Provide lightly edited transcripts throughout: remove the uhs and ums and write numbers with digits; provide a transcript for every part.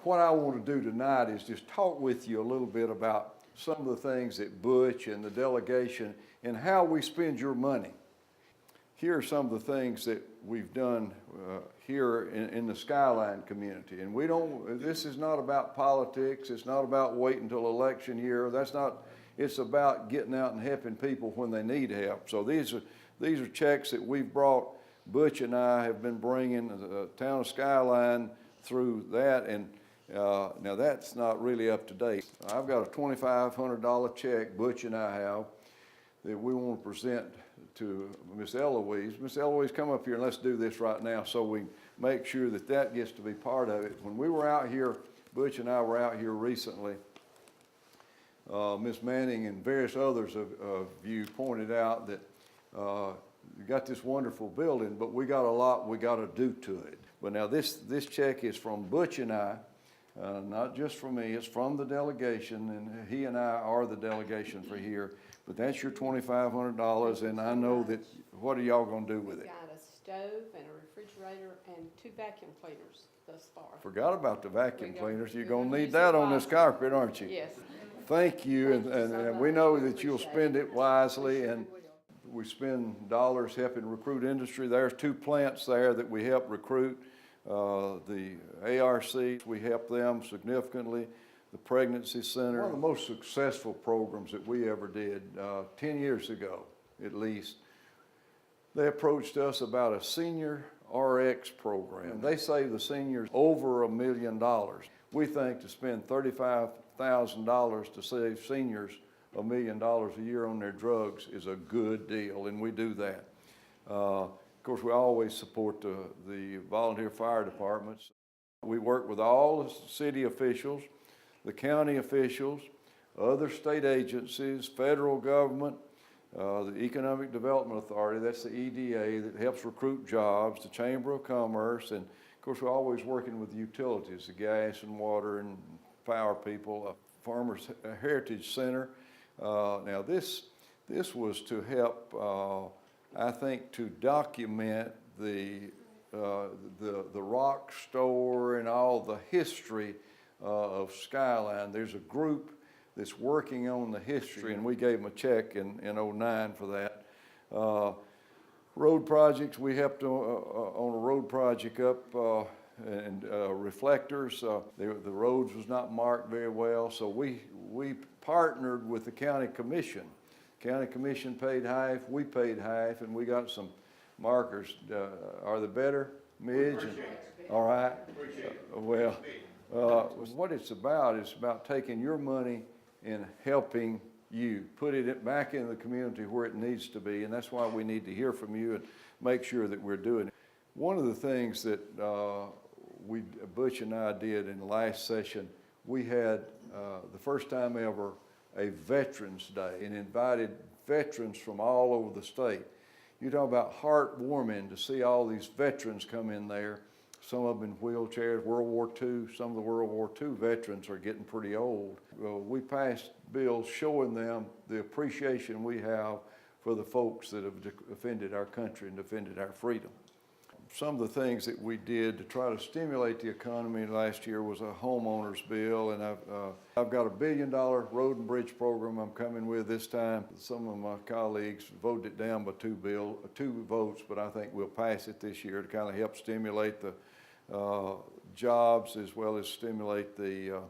What I want to do tonight is just talk with you a little bit about some of the things that Butch and the delegation and how we spend your money. Here are some of the things that we've done here in the Skyline community. And this is not about politics. It's not about waiting until election year. It's about getting out and helping people when they need help. So these are checks that we've brought. Butch and I have been bringing the town of Skyline through that, and now that's not really up to date. I've got a $2,500 check Butch and I have that we want to present to Miss Eloise. Miss Eloise, come up here and let's do this right now so we make sure that that gets to be part of it. When we were out here, Butch and I were out here recently, Miss Manning and various others of you pointed out that you got this wonderful building, but we got a lot we got to do to it. But now this check is from Butch and I, not just from me, it's from the delegation, and he and I are the delegation for here. But that's your $2,500, and I know that, what are y'all gonna do with it? Got a stove and a refrigerator and 2 vacuum cleaners thus far. Forgot about the vacuum cleaners. You're gonna need that on this carpet, aren't you? Yes. Thank you, and we know that you'll spend it wisely, and we spend dollars helping recruit industry. There's 2 plants there that we help recruit. The ARC, we help them significantly. The Pregnancy Center, one of the most successful programs that we ever did 10 years ago, at least. They approached us about a senior RX program. They saved the seniors over $1 million. We think to spend $35,000 to save seniors $1 million a year on their drugs is a good deal, and we do that. Of course, we always support the volunteer fire departments. We work with all the city officials, the county officials, other state agencies, federal government, the Economic Development Authority, that's the EDA that helps recruit jobs, the Chamber of Commerce, and of course we're always working with the utilities, the gas and water and power people, Farmers Heritage Center. Now this was to help, I think, to document the rock store and all the history of Skyline. There's a group that's working on the history, and we gave them a check in '09 for that. Road projects, we helped on a road project up and reflectors. The roads was not marked very well, so we partnered with the county commission. County commission paid half, we paid half, and we got some markers. Are they better, Midge? All right. Well, what it's about taking your money and helping you, putting it back in the community where it needs to be, and that's why we need to hear from you and make sure that we're doing it. One of the things that Butch and I did in the last session, we had the first time ever a Veterans Day and invited veterans from all over the state. You talk about heartwarming to see all these veterans come in there. Some of them in wheelchairs, World War II. Some of the World War II veterans are getting pretty old. We passed bills showing them the appreciation we have for the folks that have defended our country and defended our freedom. Some of the things that we did to try to stimulate the economy last year was a homeowners bill, and I've got a $1 billion road and bridge program I'm coming with this time. Some of my colleagues voted it down by 2 votes, but I think we'll pass it this year to kind of help stimulate the jobs as well as stimulate the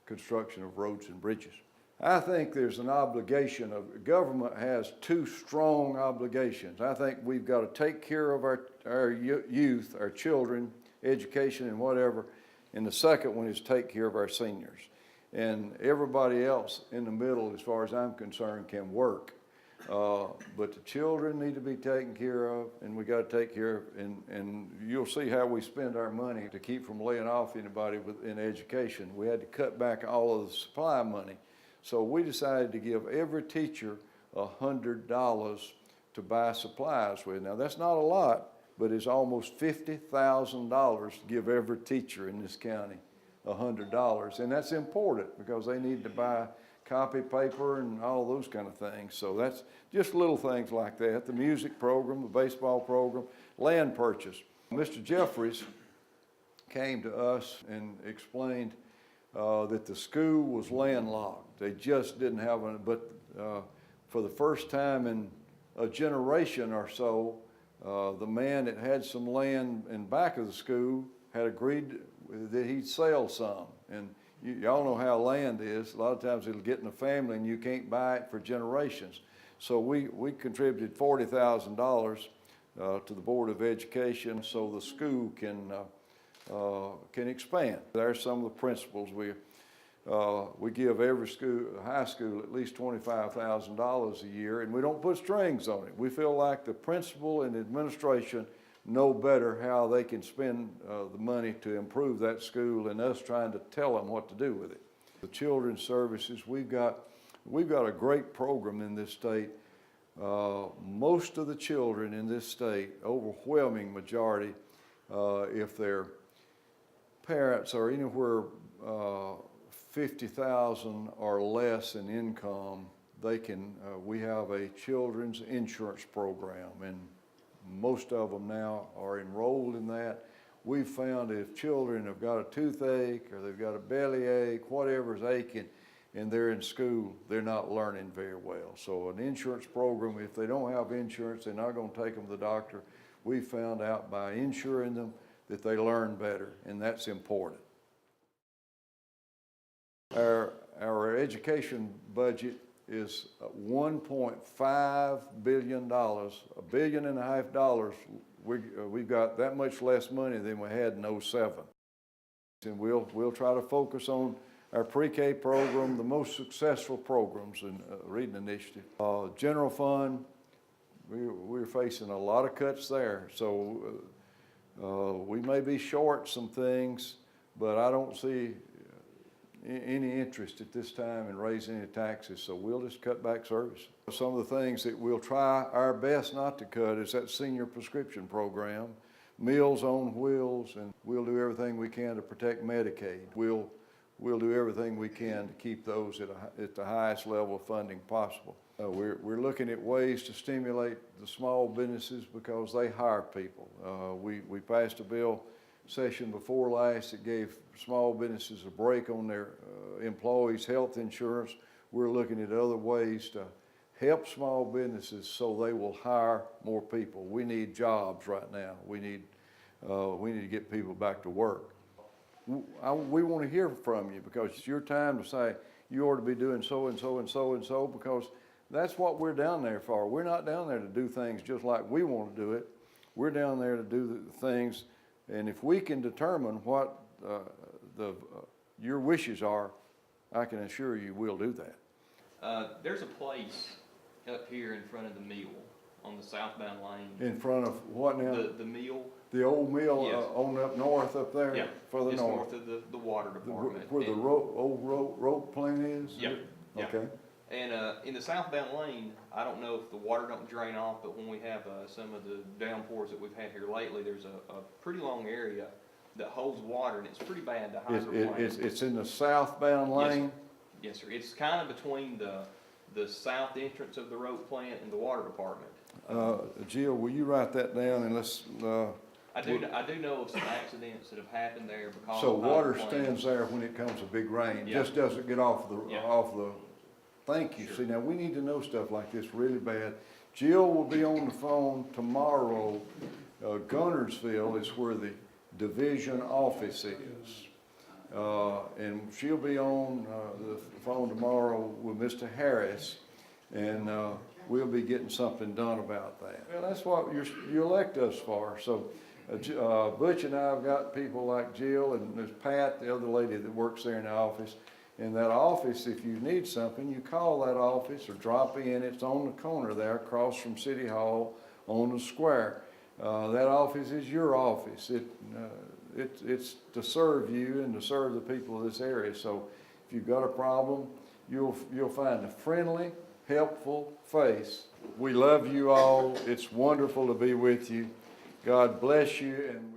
construction of roads and bridges. I think there's an obligation government has 2 strong obligations. I think we've got to take care of our youth, our children, education and whatever. And the second one is take care of our seniors. And everybody else in the middle, as far as I'm concerned, can work. But the children need to be taken care of, and we got to take care of, and you'll see how we spend our money to keep from laying off anybody in education. We had to cut back all of the supply money. So we decided to give every teacher $100 to buy supplies with. Now that's not a lot, but it's almost $50,000 to give every teacher in this county $100. And that's important because they need to buy copy paper and all those kind of things. So that's just little things like that. The music program, the baseball program, land purchase. Mr. Jeffries came to us and explained that the school was landlocked. They just didn't have one, but for the first time in a generation or so, the man that had some land in back of the school had agreed that he'd sell some. And y'all know how land is. A lot of times it'll get in the family and you can't buy it for generations. So we contributed $40,000 to the Board of Education so the school can expand. There's some of the principles. We give every school, high school, at least $25,000 a year, and we don't put strings on it. We feel like the principal and administration know better how they can spend the money to improve that school and us trying to tell them what to do with it. The children's services, we've got a great program in this state. Most of the children in this state, overwhelming majority, if their parents are anywhere 50,000 or less in income, they can, we have a children's insurance program, and most of them now are enrolled in that. We've found if children have got a toothache or they've got a bellyache, whatever's aching, and they're in school, they're not learning very well. So an insurance program, if they don't have insurance, they're not going to take them to the doctor. We found out by insuring them that they learn better, and that's important. Our education budget is $1.5 billion, $1.5 billion. We've got that much less money than we had in '07. And we'll try to focus on our pre-K program, the most successful programs in Reading Initiative. General fund, we're facing a lot of cuts there. So we may be short some things, but I don't see any interest at this time in raising any taxes, so we'll just cut back service. Some of the things that we'll try our best not to cut is that senior prescription program, Meals on Wheels, and we'll do everything we can to protect Medicaid. We'll do everything we can to keep those at the highest level of funding possible. We're looking at ways to stimulate the small businesses because they hire people. We passed a bill session before last that gave small businesses a break on their employees' health insurance. We're looking at other ways to help small businesses so they will hire more people. We need jobs right now. We need to get people back to work. We want to hear from you because it's your time to say you ought to be doing so and so and so and so, because that's what we're down there for. We're not down there to do things just like we want to do it. We're down there to do the things. And if we can determine what your wishes are, I can assure you we'll do that. There's a place up here in front of the mill on the southbound lane. In front of what now? The mill. The old mill. Yes. On up north up there? Yeah, further it's north. north of the water department. Where the old rope plant is? Yeah. Okay. And in the southbound lane, I don't know if the water don't drain off, but when we have some of the downpours that we've had here lately, there's a pretty long area that holds water, and it's pretty bad to hydroplane. It's in the southbound lane? Yes, sir. It's kind of between the south entrance of the rope plant and the water department. Jill, will you write that down and let's... I do know of some accidents that have happened there because so of water hydroplanes. stands there when it comes a big rain, Yeah. just doesn't get off the Yeah. Thank you. Sure. See, now we need to know stuff like this really bad. Jill will be on the phone tomorrow. Gunnersville is where the division office is. And she'll be on the phone tomorrow with Mr. Harris, and we'll be getting something done about that. Well, that's what you elect us for. So Butch and I have got people like Jill, and there's Pat, the other lady that works there in the office. In that office, if you need something, you call that office or drop in. It's on the corner there across from City Hall on the square. That office is your office. It's to serve you and to serve the people of this area. So if you've got a problem, you'll find a friendly, helpful face. We love you all. It's wonderful to be with you. God bless you. And